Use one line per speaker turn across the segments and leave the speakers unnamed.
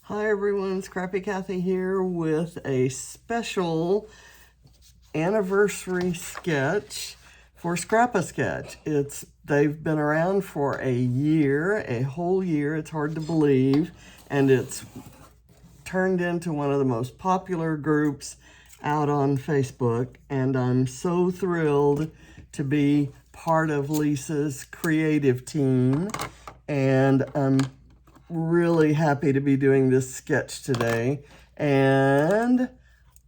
Hi everyone, Scrappy Kathy here with a special anniversary sketch for Scrap-A-Sketch. They've been around for a year, a whole year, it's hard to believe, and it's turned into one of the most popular groups out on Facebook, and I'm so thrilled to be part of Lisa's creative team, and I'm really happy to be doing this sketch today. And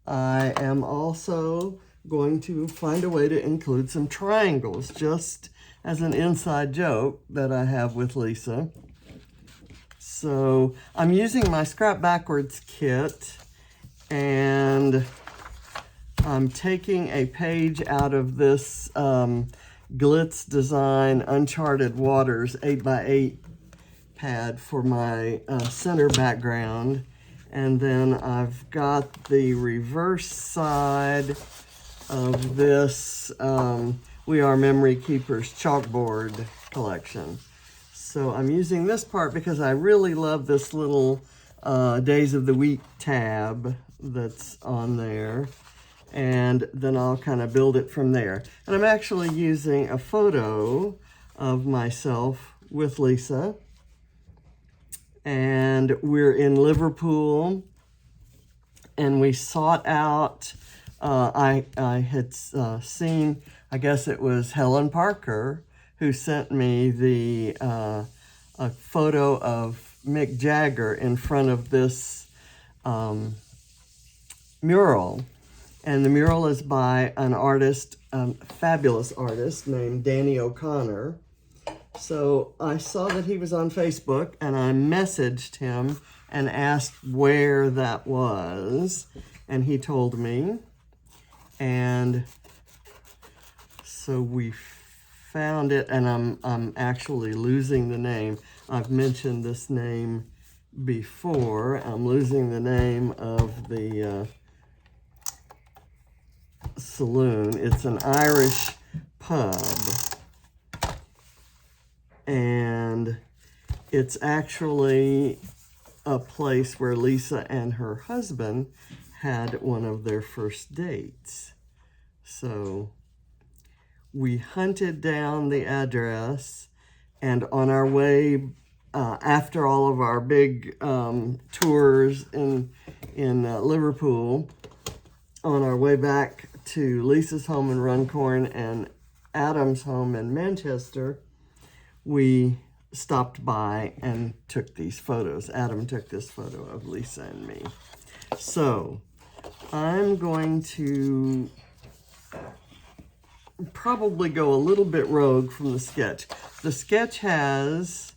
I am also going to find a way to include some triangles, just as an inside joke that I have with Lisa. So I'm using my Scrap Backwards kit, and I'm taking a page out of this Glitz Design Uncharted Waters 8x8 pad for my center background, and then I've got the reverse side of this We Are Memory Keepers chalkboard collection. So I'm using this part because I really love this little Days of the Week tab that's on there, and then I'll kind of build it from there. And I'm actually using a photo of myself with Lisa, and we're in Liverpool, and we sought out, I had seen, I guess it was Helen Parker, who sent me a photo of Mick Jagger in front of this mural. And the mural is by an artist, fabulous artist named Danny O'Connor. So I saw that he was on Facebook, and I messaged him and asked where that was, and he told me. And so we found it, and I'm actually losing the name. I've mentioned this name before. I'm losing the name of the saloon. It's an Irish pub, and it's actually a place where Lisa and her husband had one of their first dates. So we hunted down the address, and on our way, after all of our big tours in Liverpool, on our way back to Lisa's home in Runcorn and Adam's home in Manchester, we stopped by and took these photos. Adam took this photo of Lisa and me. So I'm going to probably go a little bit rogue from the sketch. The sketch has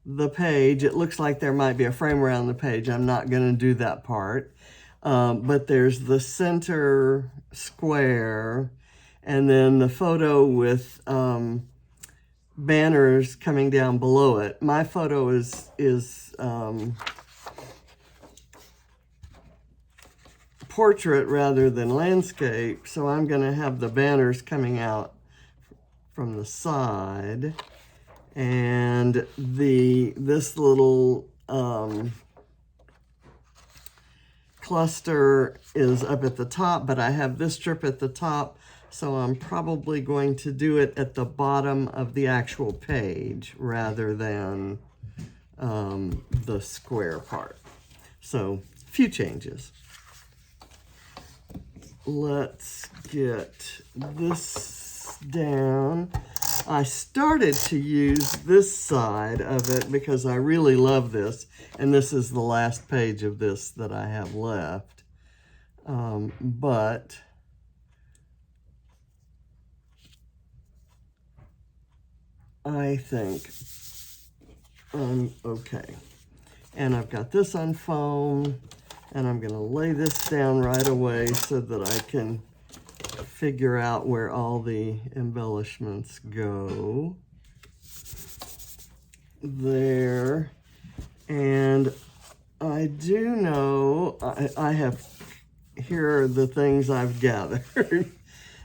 the page. It looks like there might be a frame around the page. I'm not going to do that part. But there's the center square, and then the photo with banners coming down below it. My photo is portrait rather than landscape, so I'm going to have the banners coming out from the side, and this little cluster is up at the top, but I have this strip at the top, so I'm probably going to do it at the bottom of the actual page rather than the square part. So, a few changes. Let's get this down. I started to use this side of it because I really love this, and this is the last page of this that I have left. But I think I'm okay. And I've got this on foam, and I'm going to lay this down right away so that I can figure out where all the embellishments go. There. And I do know, here are the things I've gathered.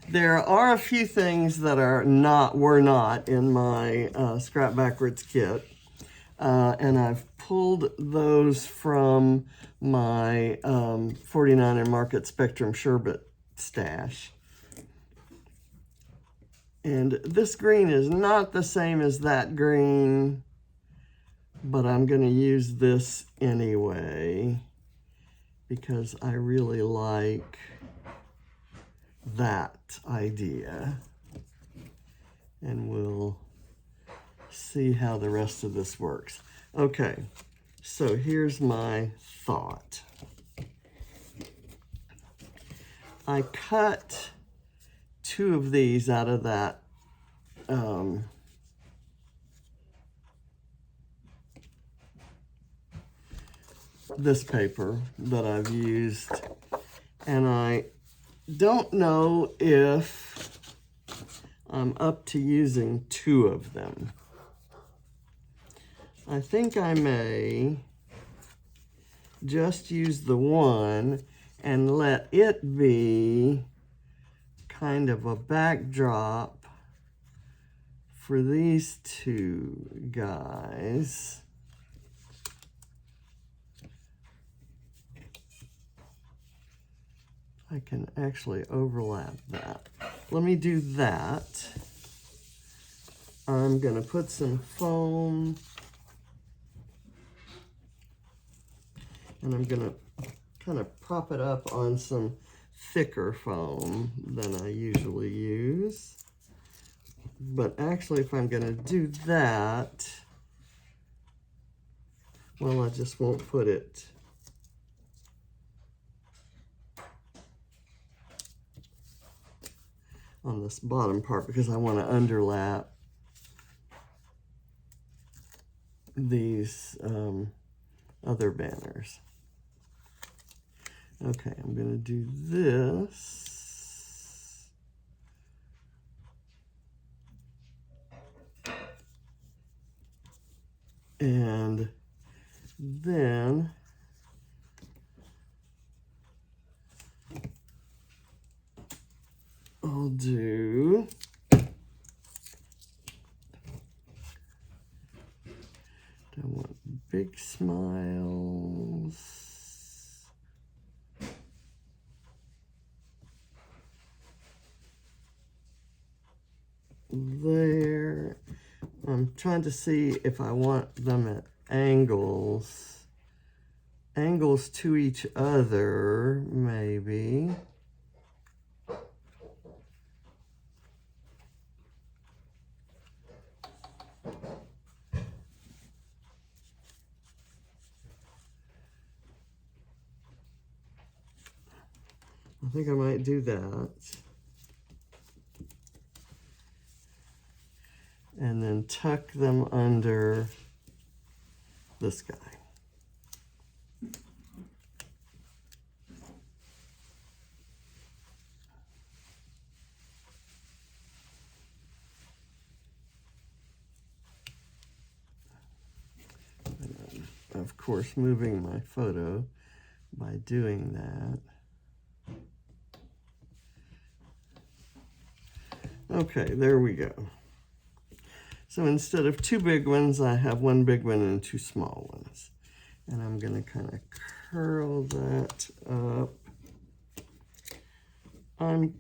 There are a few things that were not in my Scrap Backwards kit. and I've pulled those from my 49 and Market Spectrum sherbet stash. And this green is not the same as that green, but I'm going to use this anyway because I really like that idea. And we'll see how the rest of this works. Okay, so here's my thought. I cut 2 of these out of that this paper that I've used, and I don't know if I'm up to using 2 of them. I think I may just use the one and let it be kind of a backdrop for these 2 guys. I can actually overlap that. Let me do that. I'm gonna put some foam, and I'm gonna kind of prop it up on some thicker foam than I usually use. But actually, if I'm gonna do that, well, I just won't put it on this bottom part because I want to underlap these other banners. Okay, I'm going to do this. And then I'll do I want big smiles. There. I'm trying to see if I want them at angles. Angles to each other, maybe. I think I might do that. And then tuck them under this guy. And of course, moving my photo by doing that. Okay, there we go. So instead of 2 big ones, I have 1 big one and 2 small ones. And I'm going to kind of curl that up. I'm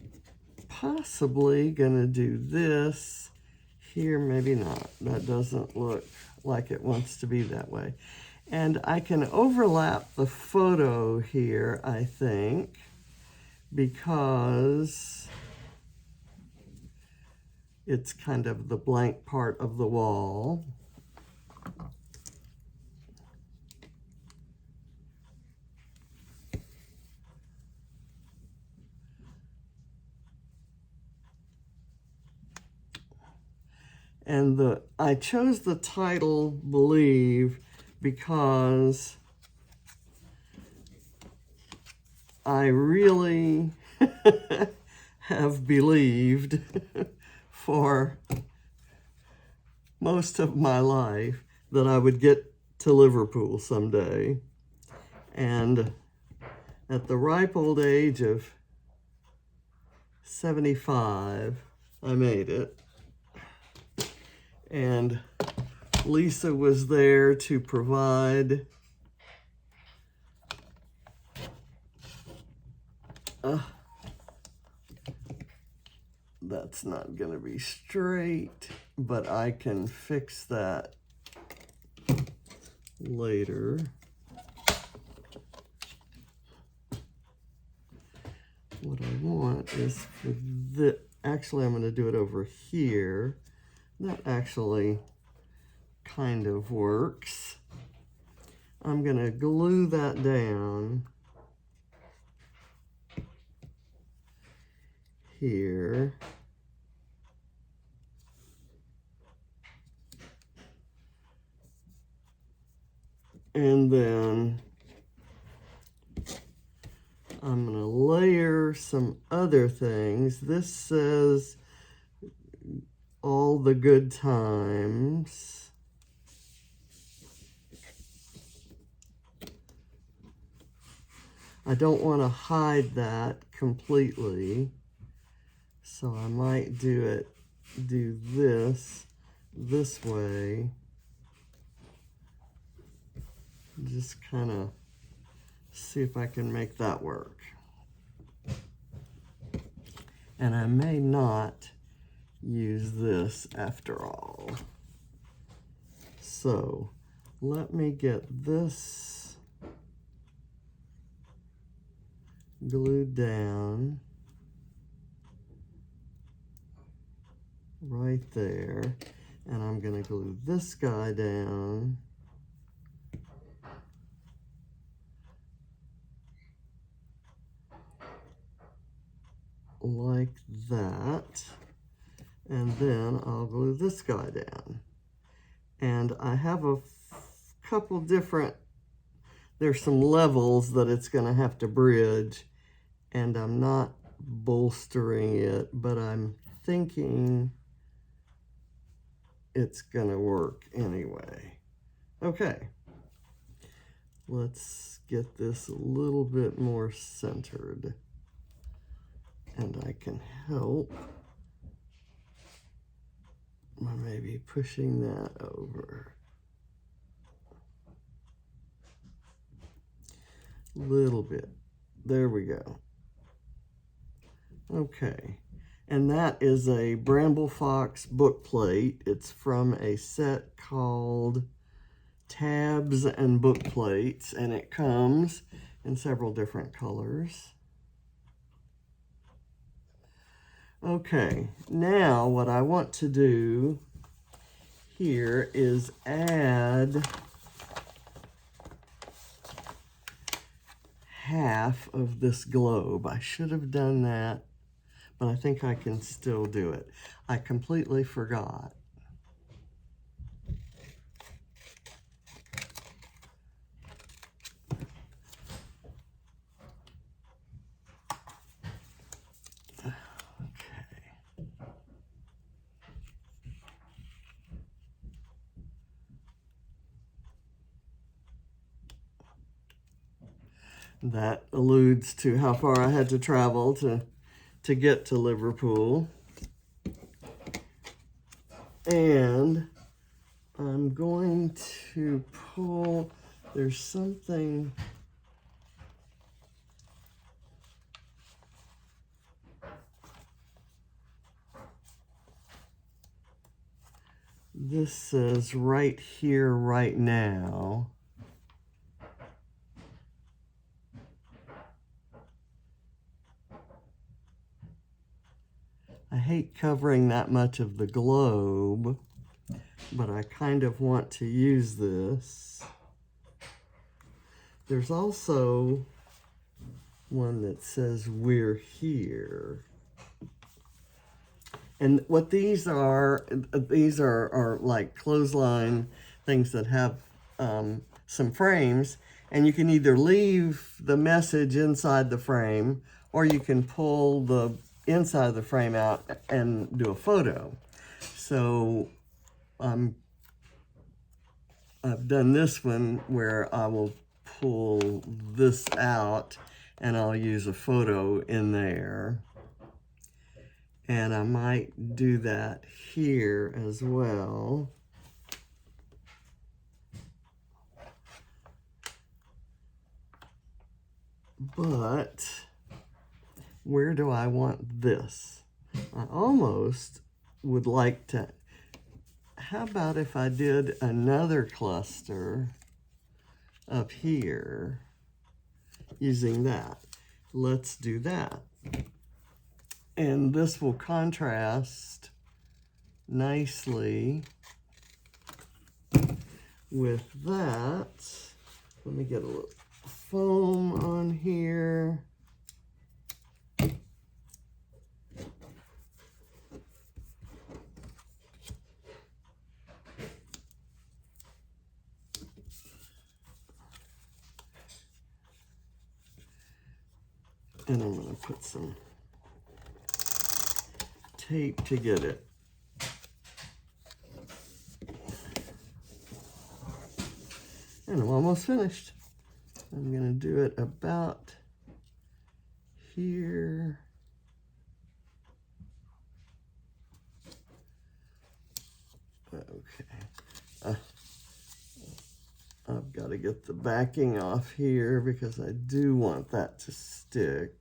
possibly going to do this here, maybe not. That doesn't look like it wants to be that way. And I can overlap the photo here, I think, because it's kind of the blank part of the wall. And I chose the title Believe because I really have believed for most of my life that I would get to Liverpool someday. And at the ripe old age of 75, I made it. And Lisa was there to provide that's not going to be straight, but I can fix that later. What I want is for the, actually I'm going to do it over here. That actually kind of works. I'm going to glue that down here. And then I'm going to layer some other things. This says all the good times. I don't want to hide that completely, so I might do this way. Just kind of see if I can make that work. And I may not use this after all. So let me get this glued down right there. And I'm going to glue this guy down. Like that, and then I'll glue this guy down. And I have a couple different, there's some levels that it's going to have to bridge, and I'm not bolstering it, but I'm thinking it's going to work anyway. Okay, let's get this a little bit more centered. And I can help by maybe pushing that over. A little bit. There we go. Okay. And that is a Bramble Fox book plate. It's from a set called Tabs and Book Plates, and it comes in several different colors. Okay, now what I want to do here is add half of this globe. I should have done that, but I think I can still do it. I completely forgot. That alludes to how far I had to travel to get to Liverpool. And I'm going to pull, there's something, this says right here, right now. I hate covering that much of the globe, but I kind of want to use this. There's also one that says we're here. And what these are like clothesline things that have some frames, and you can either leave the message inside the frame, or you can pull the inside of the frame out and do a photo. So I've done this one where I will pull this out and I'll use a photo in there. And I might do that here as well. But where do I want this? I almost would like to, how about if I did another cluster up here using that? Let's do that. And this will contrast nicely with that. Let me get a little foam on here. And I'm going to put some tape to get it. And I'm almost finished. I'm going to do it about here. Okay. I've got to get the backing off here because I do want that to stick.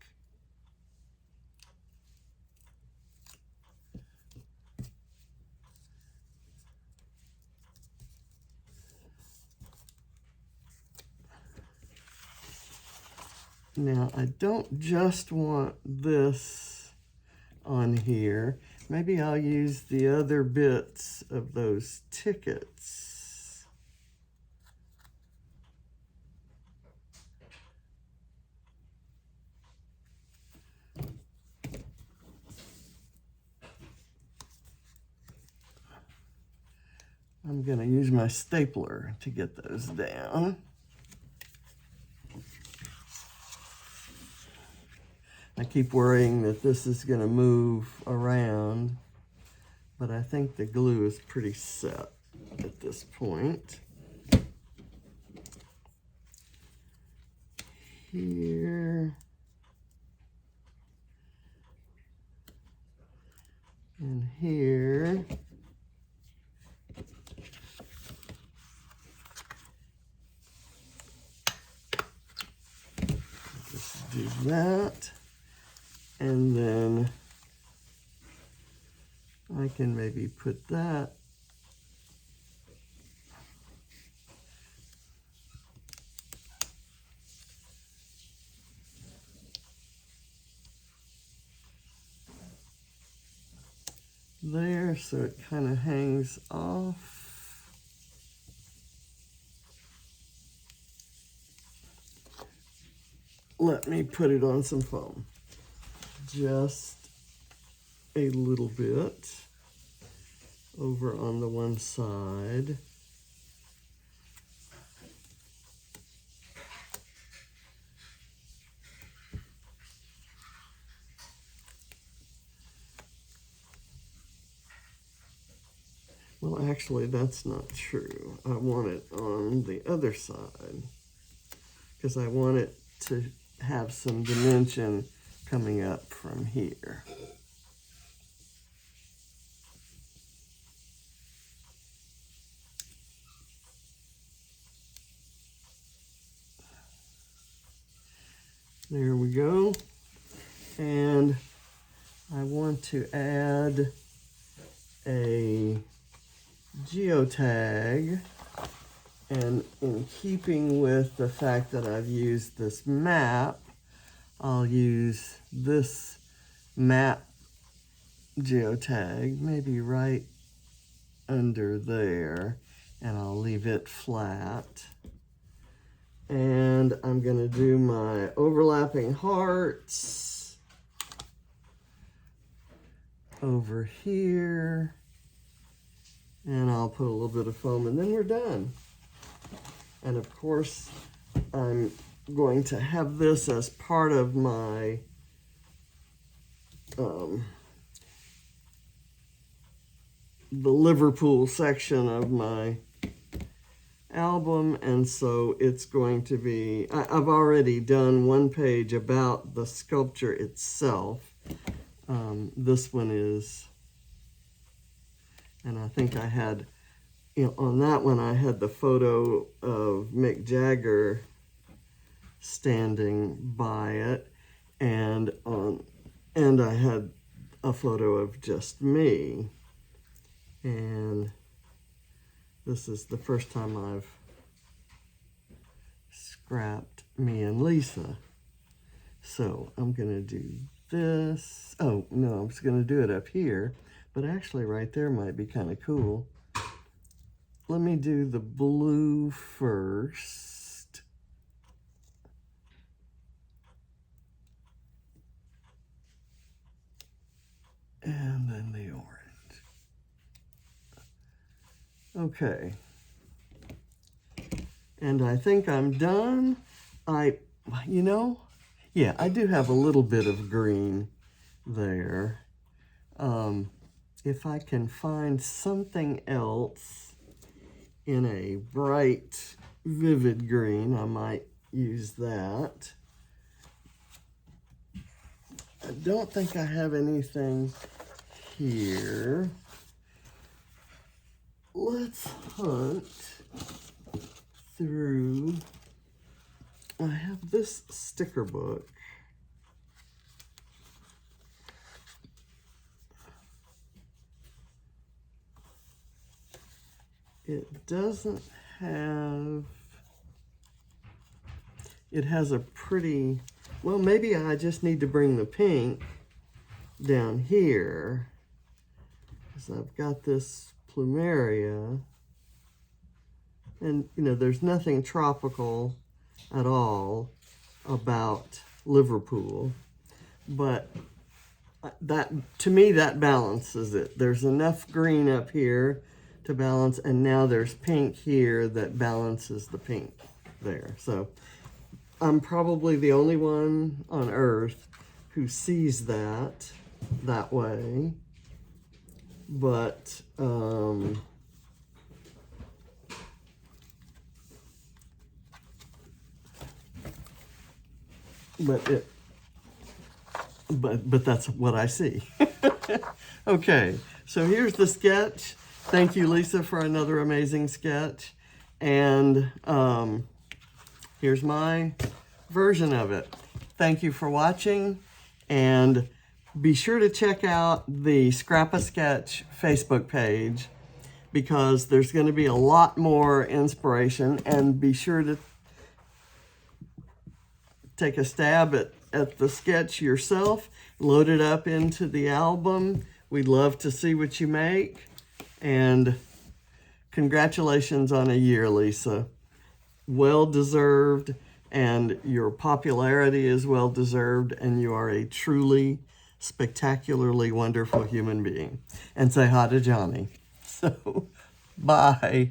Now, I don't just want this on here. Maybe I'll use the other bits of those tickets. I'm going to use my stapler to get those down. I keep worrying that this is going to move around, but I think the glue is pretty set at this point. Here. And here. Just do that. And then I can maybe put that there so it kind of hangs off. Let me put it on some foam. Just a little bit over on the one side. Well, actually, that's not true. I want it on the other side because I want it to have some dimension coming up from here. There we go. And I want to add a geotag, and in keeping with the fact that I've used this map, I'll use this map geotag, maybe right under there, and I'll leave it flat. And I'm going to do my overlapping hearts over here, and I'll put a little bit of foam, and then we're done. And of course, I'm going to have this as part of my the Liverpool section of my album, and so it's going to be, I've already done one page about the sculpture itself. This one is, and I think I had, on that one I had the photo of Mick Jagger standing by it, and I had a photo of just me. And this is the first time I've scrapped me and Lisa. So I'm gonna do this. Oh no, I'm just gonna do it up here, but actually right there might be kind of cool. Let me do the blue first. And then the orange. Okay. And I think I'm done. You know, yeah, I do have a little bit of green there. If I can find something else in a bright, vivid green, I might use that. I don't think I have anything here. Let's hunt through. I have this sticker book. It doesn't have, it has a pretty, well, maybe I just need to bring the pink down here, because I've got this plumeria, and you know, there's nothing tropical at all about Liverpool, but that, to me, that balances it. There's enough green up here to balance, and now there's pink here that balances the pink there. So I'm probably the only one on earth who sees that way, but but that's what I see. Okay, so here's the sketch. Thank you, Lisa, for another amazing sketch. And here's my version of it. Thank you for watching. And be sure to check out the Scrap a Sketch Facebook page, because there's going to be a lot more inspiration. And be sure to take a stab at the sketch yourself. Load it up into the album. We'd love to see what you make. And congratulations on a year, Lisa. Well-deserved, and your popularity is well-deserved, and you are a truly, spectacularly wonderful human being. And say hi to Johnny. So, bye.